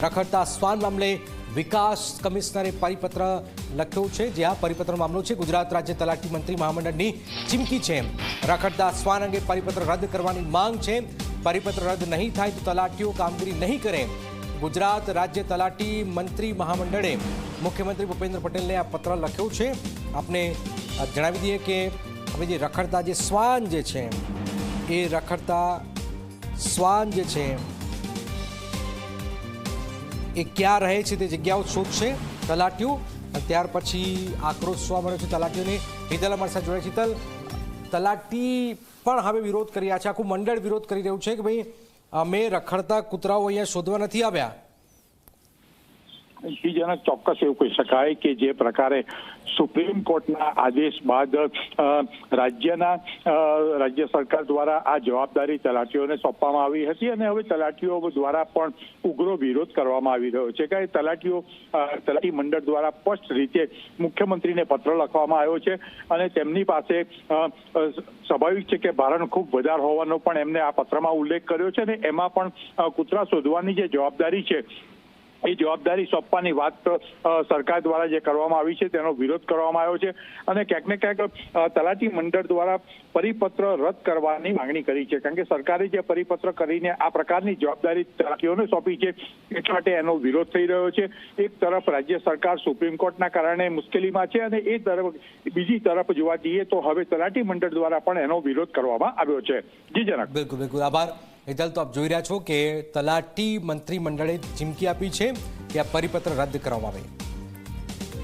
રખડતા શ્વાન મામલે વિકાસ કમિશનરે પરિપત્ર લખ્યો છે। જે આ પરિપત્ર મામલો છે ગુજરાત રાજ્ય તલાટી મંત્રી મહામંડળની ચીમકી છે। રખડતા શ્વાન અંગે પરિપત્ર રદ કરવાની માંગ છે। પરિપત્ર રદ નહીં થાય તો તલાટીઓ કામગીરી નહીં કરે। ગુજરાત રાજ્ય તલાટી મંત્રી મહામંડળે મુખ્યમંત્રી ભૂપેન્દ્ર પટેલને આ પત્ર લખ્યો છે। આપને જણાવી દઈએ કે હવે જે રખડતા જે શ્વાન જે છે એ રખડતા શ્વાન જે છે એ ક્યાં રહે છે તે જગ્યાઓ શોધશે તલાટીઓ। ત્યાર પછી આક્રોશ જોવા મળ્યો છે તલાટીઓને। હિતલ અમારી સાથે જોડાય છે। હિતલ, તલાટી પણ હવે વિરોધ કરી રહ્યા છે, આખું મંડળ વિરોધ કરી રહ્યું છે કે ભાઈ અમે રખડતા કૂતરાઓ અહીંયા શોધવા નથી આવ્યા। જનક ચોક્કસ એવું કહી શકાય કે જે પ્રકારે સુપ્રીમ કોર્ટના આદેશ બાદ રાજ્ય સરકાર દ્વારા આ જવાબદારી તલાટીઓને સોંપવામાં આવી હતી અને હવે તલાટીઓ દ્વારા પણ ઉગ્ર વિરોધ કરવામાં આવી રહ્યો છે કે તલાટી મંડળ દ્વારા સ્પષ્ટ રીતે મુખ્યમંત્રીને પત્ર લખવામાં આવ્યો છે અને તેમની પાસે સ્વાભાવિક છે કે ભારણ ખૂબ વધારે હોવાનો પણ એમને આ પત્રમાં ઉલ્લેખ કર્યો છે અને એમાં પણ કૂતરા શોધવાની જે જવાબદારી છે એ જવાબદારી સોંપવાની વાત સરકાર દ્વારા જે કરવામાં આવી છે તેનો વિરોધ કરવામાં આવ્યો છે અને ક્યાંક ને ક્યાંક તલાટી મંડળ દ્વારા પરિપત્ર રદ કરવાની માંગણી કરી છે। કારણ કે સરકારે જે પરિપત્ર કરીને આ પ્રકારની જવાબદારી તલાટીઓને સોંપી છે એટલા માટે એનો વિરોધ થઈ રહ્યો છે। એક તરફ રાજ્ય સરકાર સુપ્રીમ કોર્ટના કારણે મુશ્કેલીમાં છે અને એ તરફ બીજી તરફ જોવા જઈએ તો હવે તલાટી મંડળ દ્વારા પણ એનો વિરોધ કરવામાં આવ્યો છે। જી જનક। બિલકુલ બિલકુલ આભાર હિતલ। તો આપ જોઈ રહ્યા છો કે તલાટી મંત્રી મંડળે ચીમકી આપી છે કે આ પરિપત્ર રદ કરવામાં આવે।